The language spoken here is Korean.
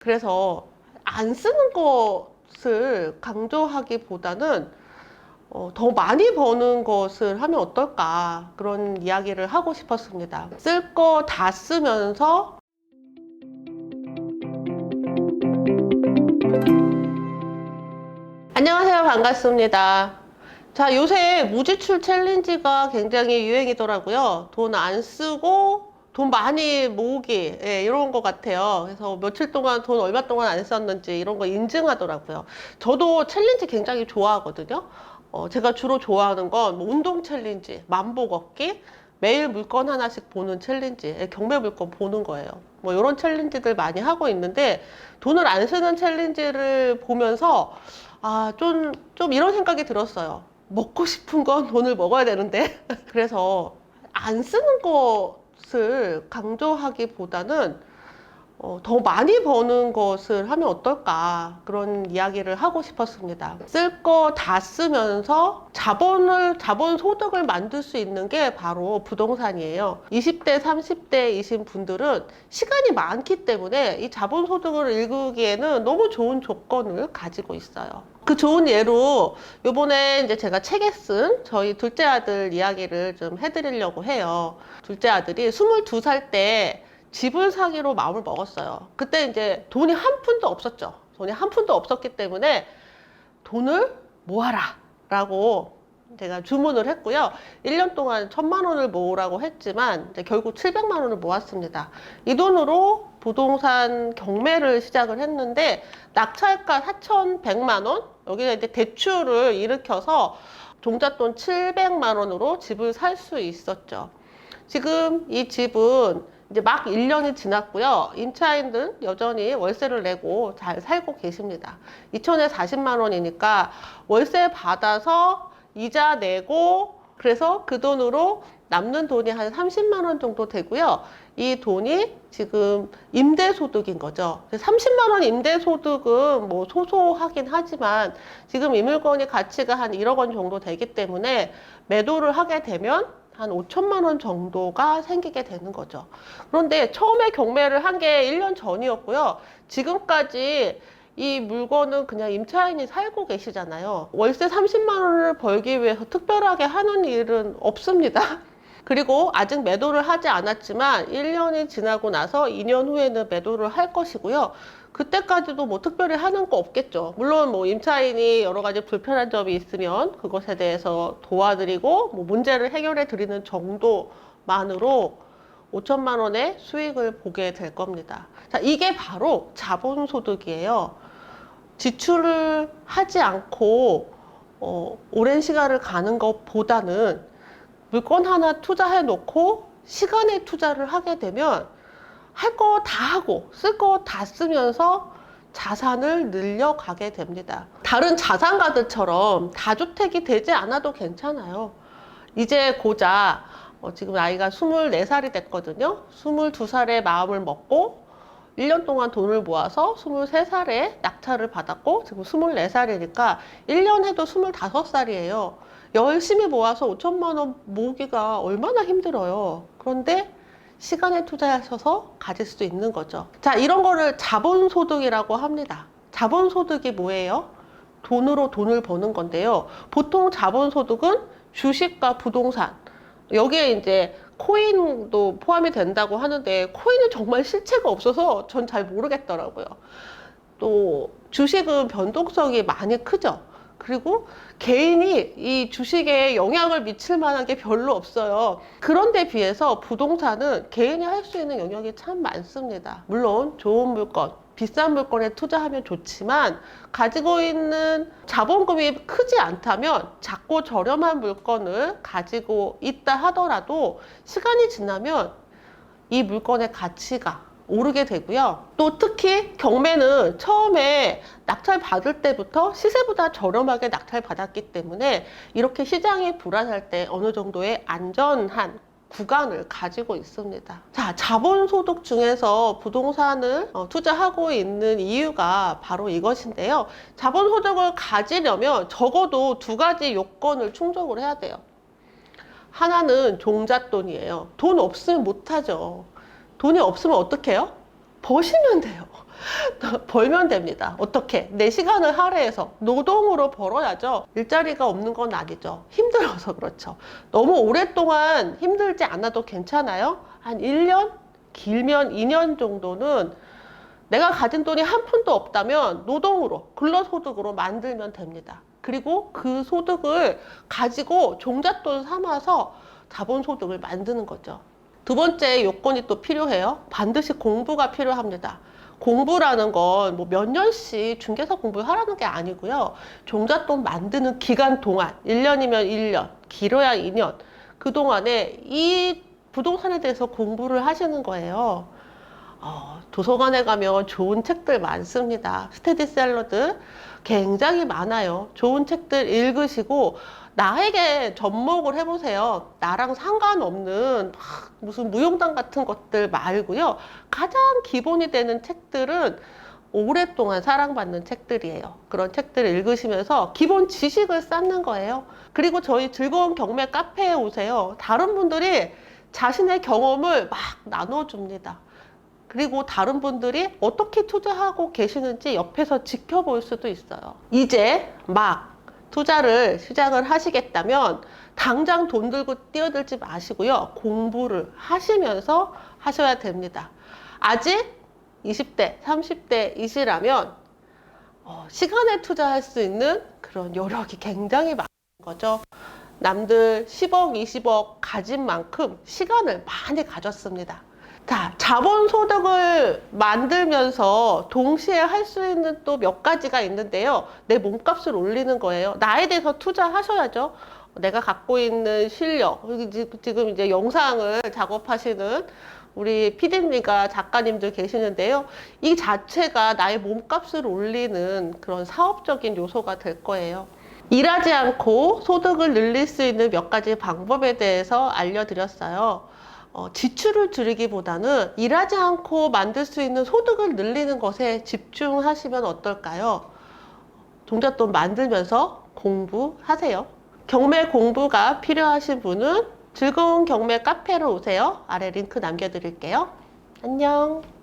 그래서 안 쓰는 것을 강조하기보다는 더 많이 버는 것을 하면 어떨까, 그런 이야기를 하고 싶었습니다. 쓸 거 다 쓰면서 안녕하세요, 반갑습니다. 자, 요새 무지출 챌린지가 굉장히 유행이더라고요. 돈 안 쓰고 돈 많이 모으기, 이런 것 같아요. 그래서 며칠 동안 돈 얼마 동안 안 썼는지 이런 거 인증하더라고요. 저도 챌린지 굉장히 좋아하거든요. 제가 주로 좋아하는 건 뭐 운동 챌린지, 만보 걷기, 매일 물건 하나씩 보는 챌린지, 경매 물건 보는 거예요. 뭐 이런 챌린지들 많이 하고 있는데, 돈을 안 쓰는 챌린지를 보면서 좀 이런 생각이 들었어요. 먹고 싶은 건 돈을 먹어야 되는데. 그래서 안 쓰는 것을 강조하기보다는 더 많이 버는 것을 하면 어떨까, 그런 이야기를 하고 싶었습니다. 쓸 거 다 쓰면서 자본 소득을 만들 수 있는 게 바로 부동산이에요. 20대, 30대이신 분들은 시간이 많기 때문에 이 자본 소득을 일구기에는 너무 좋은 조건을 가지고 있어요. 그 좋은 예로 요번에 이제 제가 책에 쓴 저희 둘째 아들 이야기를 좀 해드리려고 해요. 둘째 아들이 22살 때 집을 사기로 마음을 먹었어요. 그때 이제 돈이 한 푼도 없었죠. 돈이 한 푼도 없었기 때문에 돈을 모아라 라고 제가 주문을 했고요. 1년 동안 1000만 원을 모으라고 했지만 이제 결국 700만 원을 모았습니다. 이 돈으로 부동산 경매를 시작을 했는데, 낙찰가 4,100만 원, 여기가 이제 대출을 일으켜서 종잣돈 700만 원으로 집을 살 수 있었죠. 지금 이 집은 이제 막 1년이 지났고요. 임차인들은 여전히 월세를 내고 잘 살고 계십니다. 2천에 40만 원이니까 월세 받아서 이자 내고, 그래서 그 돈으로 남는 돈이 한 30만 원 정도 되고요. 이 돈이 지금 임대소득인 거죠. 30만 원 임대소득은 뭐 소소하긴 하지만 지금 이 물건이 가치가 한 1억 원 정도 되기 때문에 매도를 하게 되면 한 5천만 원 정도가 생기게 되는 거죠. 그런데 처음에 경매를 한 게 1년 전이었고요. 지금까지 이 물건은 그냥 임차인이 살고 계시잖아요. 월세 30만 원을 벌기 위해서 특별하게 하는 일은 없습니다. 그리고 아직 매도를 하지 않았지만 1년이 지나고 나서 2년 후에는 매도를 할 것이고요. 그때까지도 뭐 특별히 하는 거 없겠죠. 물론 뭐 임차인이 여러 가지 불편한 점이 있으면 그것에 대해서 도와드리고 뭐 문제를 해결해 드리는 정도만으로 5천만 원의 수익을 보게 될 겁니다. 자, 이게 바로 자본소득이에요. 지출을 하지 않고 오랜 시간을 가는 것보다는 물건 하나 투자해 놓고 시간에 투자를 하게 되면 할 거 다 하고 쓸 거 다 쓰면서 자산을 늘려가게 됩니다. 다른 자산가들처럼 다주택이 되지 않아도 괜찮아요. 이제 고작 지금 나이가 24살이 됐거든요. 22살에 마음을 먹고 1년 동안 돈을 모아서 23살에 낙찰을 받았고 지금 24살이니까 1년 해도 25살이에요. 열심히 모아서 5천만 원 모으기가 얼마나 힘들어요. 그런데 시간에 투자하셔서 가질 수 있는 거죠. 자, 이런 거를 자본소득이라고 합니다. 자본소득이 뭐예요? 돈으로 돈을 버는 건데요. 보통 자본소득은 주식과 부동산, 여기에 이제 코인도 포함이 된다고 하는데, 코인은 정말 실체가 없어서 전 잘 모르겠더라고요. 또 주식은 변동성이 많이 크죠. 그리고 개인이 이 주식에 영향을 미칠 만한 게 별로 없어요. 그런데 비해서 부동산은 개인이 할 수 있는 영역이 참 많습니다. 물론 좋은 물건, 비싼 물건에 투자하면 좋지만 가지고 있는 자본금이 크지 않다면 작고 저렴한 물건을 가지고 있다 하더라도 시간이 지나면 이 물건의 가치가 오르게 되고요. 또 특히 경매는 처음에 낙찰 받을 때부터 시세보다 저렴하게 낙찰 받았기 때문에 이렇게 시장이 불안할 때 어느 정도의 안전한 구간을 가지고 있습니다. 자, 자본소득 중에서 부동산을 투자하고 있는 이유가 바로 이것인데요. 자본소득을 가지려면 적어도 두 가지 요건을 충족을 해야 돼요. 하나는 종잣돈이에요. 돈 없으면 못하죠. 돈이 없으면 어떻게 해요? 버시면 돼요. 벌면 됩니다. 어떻게? 내 시간을 할애해서 노동으로 벌어야죠. 일자리가 없는 건 아니죠. 힘들어서 그렇죠. 너무 오랫동안 힘들지 않아도 괜찮아요. 한 1년? 길면 2년 정도는 내가 가진 돈이 한 푼도 없다면 노동으로, 근로소득으로 만들면 됩니다. 그리고 그 소득을 가지고 종잣돈 삼아서 자본소득을 만드는 거죠. 두 번째 요건이 또 필요해요. 반드시 공부가 필요합니다. 공부라는 건 뭐 몇 년씩 중개사 공부를 하라는 게 아니고요. 종잣돈 만드는 기간 동안, 1년이면 1년, 길어야 2년, 그동안에 이 부동산에 대해서 공부를 하시는 거예요. 도서관에 가면 좋은 책들 많습니다. 스테디셀러들 굉장히 많아요. 좋은 책들 읽으시고 나에게 접목을 해보세요. 나랑 상관없는 막 무슨 무용담 같은 것들 말고요. 가장 기본이 되는 책들은 오랫동안 사랑받는 책들이에요. 그런 책들을 읽으시면서 기본 지식을 쌓는 거예요. 그리고 저희 즐거운 경매 카페에 오세요. 다른 분들이 자신의 경험을 막 나눠줍니다. 그리고 다른 분들이 어떻게 투자하고 계시는지 옆에서 지켜볼 수도 있어요. 이제 막 투자를 시작을 하시겠다면 당장 돈 들고 뛰어들지 마시고요. 공부를 하시면서 하셔야 됩니다. 아직 20대, 30대이시라면 시간에 투자할 수 있는 그런 여력이 굉장히 많은 거죠. 남들 10억, 20억 가진 만큼 시간을 많이 가졌습니다. 자, 자본소득을 만들면서 동시에 할 수 있는 또 몇 가지가 있는데요. 내 몸값을 올리는 거예요. 나에 대해서 투자하셔야죠. 내가 갖고 있는 실력, 지금 이제 영상을 작업하시는 우리 PD님과 작가님들 계시는데요. 이 자체가 나의 몸값을 올리는 그런 사업적인 요소가 될 거예요. 일하지 않고 소득을 늘릴 수 있는 몇 가지 방법에 대해서 알려드렸어요. 지출을 줄이기보다는 일하지 않고 만들 수 있는 소득을 늘리는 것에 집중하시면 어떨까요? 종잣돈 만들면서 공부하세요. 경매 공부가 필요하신 분은 즐거운 경매 카페로 오세요. 아래 링크 남겨드릴게요. 안녕.